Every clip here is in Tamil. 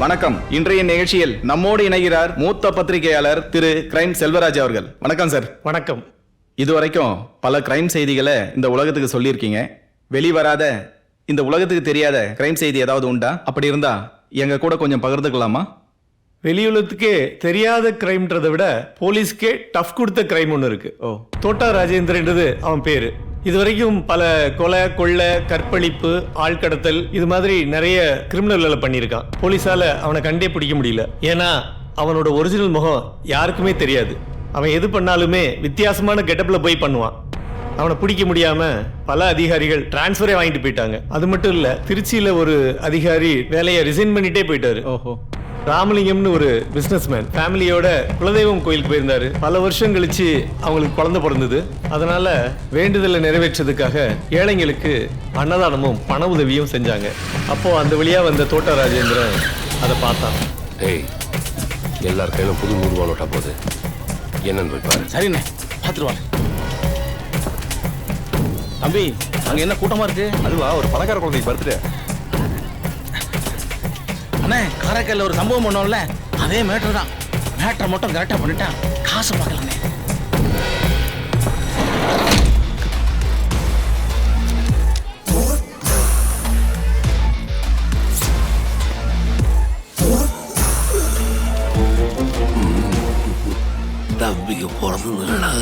வணக்கம். இன்றைய நிகழ்ச்சியில் நம்மோடு இணைகிறார் மூத்த பத்திரிகையாளர் திரு கிரைம் செல்வராஜ் அவர்கள். வணக்கம் சார். வணக்கம். இதுவரைக்கும் பல கிரைம் செய்திகளை இந்த உலகத்துக்கு சொல்லியிருக்கீங்க. வெளிவராத, இந்த உலகத்துக்கு தெரியாத கிரைம் செய்தி ஏதாவது உண்டா? அப்படி இருந்தா எங்க கூட கொஞ்சம் பகிர்ந்துக்கலாமா? வெளியுலகத்துக்கே தெரியாத கிரைம்ன்றதை விட போலீஸ்க்கே டஃப் கொடுத்த கிரைம் ஒன்று இருக்கு. தோட்டா ராஜேந்திரன்றது அவன் பேரு. இதுவரைக்கும் பல கொலை, கொள்ளை, கற்பழிப்பு, ஆழ்கடத்தல் இது மாதிரி நிறைய கிரிமினல்களை பண்ணியிருக்கான். போலீஸால அவனை கண்டே பிடிக்க முடியல. ஏன்னா அவனோட ஒரிஜினல் முகம் யாருக்குமே தெரியாது. அவன் எது பண்ணாலுமே வித்தியாசமான கெட்டப்ல போய் பண்ணுவான். அவனை பிடிக்க முடியாம பல அதிகாரிகள் டிரான்ஸ்ஃபரே வாங்கிட்டு போயிட்டாங்க. அது மட்டும் இல்ல, திருச்சியில ஒரு அதிகாரி வேலையை ரிசைன் பண்ணிட்டே போயிட்டாரு. ராமலிங்கம்னு ஒரு பிசினஸ்மேன் ஃபேமிலியோட குலதெய்வம் கோயிலுக்கு போயிருந்தாரு. பல வருஷம் கழிச்சு அவங்களுக்கு குழந்தை பிறந்தது. அதனால வேண்டுதலை நிறைவேற்றதுக்காக ஏழைங்களுக்கு அன்னதானமும் பண உதவியும் செஞ்சாங்க. அப்போ அந்த வழியா வந்த தோட்டா ராஜேந்திரன் அதை பார்த்தான். ஏய், எல்லார் கையிலும் புது 100 ரூபா நோட்டா போகுது, என்னன்னு போய் பாரு. சரிண்ணே, பார்த்துருவாங்க. தம்பி, அங்க என்ன கூட்டமா இருக்கு? அதுவா, ஒரு பணக்கார குழந்தைக்கு பர்த்டே. அண்ணே, காரைக்காலில் ஒரு சம்பவம் பண்ணோம்ல, அதே மேட்டர் தான். மேட்டரை மட்டும் கரெக்டாக பண்ணிட்டா காசு பார்க்கலாண்ணே. தம்பிக்கு பிறந்ததுடா.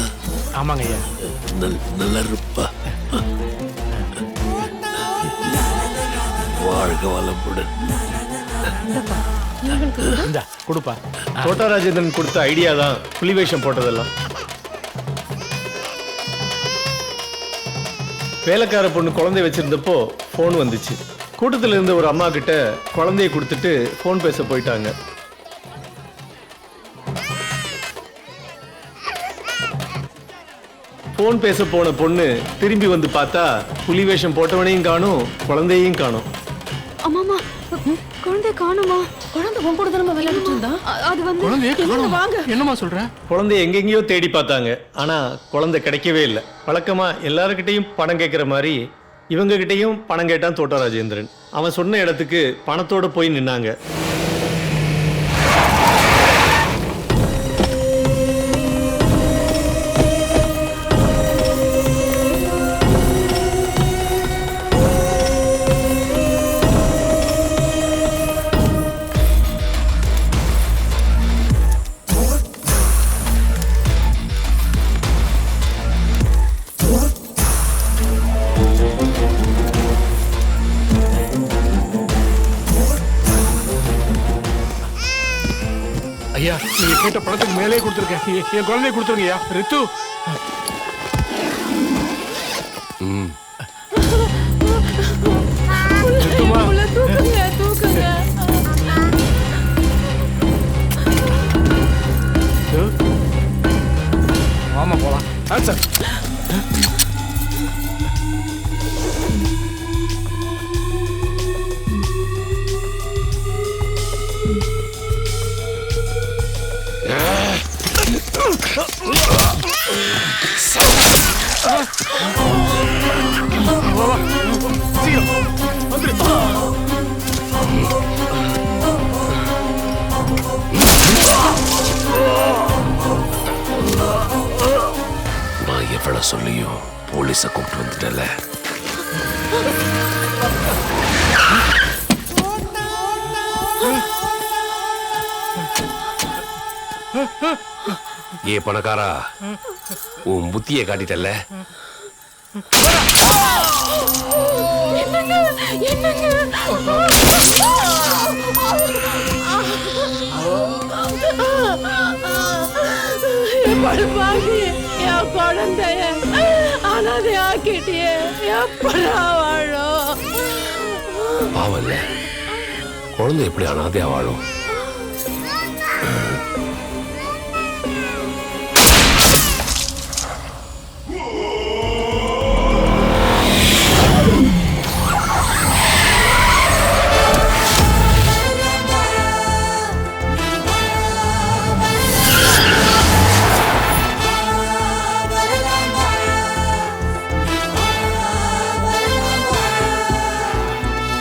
ஆமாங்க ஐயா. நல்லா இருப்பா, வாழ்க வளமுடன். கொடுப்பா. தோட்டா ராஜேந்திரன் கொடுத்த ஐடியா தான் புலி வேஷம் போட்டதெல்லாம். வேலைக்கார பொண்ணு குழந்தை வச்சிருந்தப்போ போன் வந்துச்சு. கூட்டத்தில் இருந்த ஒரு அம்மா கிட்ட குழந்தைய கொடுத்துட்டு போன் பேச போயிட்டாங்க. போன் பேச போன பொண்ணு திரும்பி வந்து பார்த்தா புலி வேஷம் போட்டவனையும் காணும், குழந்தையும் காணும். அம்மாமா, குழந்தை காணுமா? குழந்தை உன் கூட தான் விளையாடிட்டு இருந்தா. அது வந்து குழந்தையே காணோம். வாங்க. என்னம்மா சொல்ற? குழந்தை எங்கெங்கயோ தேடி பார்த்தாங்க. ஆனா குழந்தை கிடைக்கவே இல்லை. வழக்கமா எல்லாருக்கிட்டையும் பணம் கேட்கிற மாதிரி இவங்க கிட்டையும் பணம் கேட்டான் தோட்டா ராஜேந்திரன். அவன் சொன்ன இடத்துக்கு பணத்தோட போய் நின்னாங்க. ஐயா, நீங்க கேட்ட பணத்துக்கு மேலே கொடுத்துருக்கேன். என் குழந்தைய கொடுத்துருங்க ஐயா. ரித்து, ஆமா போலாம். சார், நான் எவ்வளவு சொல்லியும் போலீஸை கூப்பிட்டு வந்துட்டல. ஏ பணக்காரா, உன் புத்தியை காட்டிட்டல்ல. குழந்தைய அனாதை ஆக்கிட்டியே, எப்படா வாழும்? பாவம் இல்ல, குழந்தை எப்படி அனாதையா வாழும்?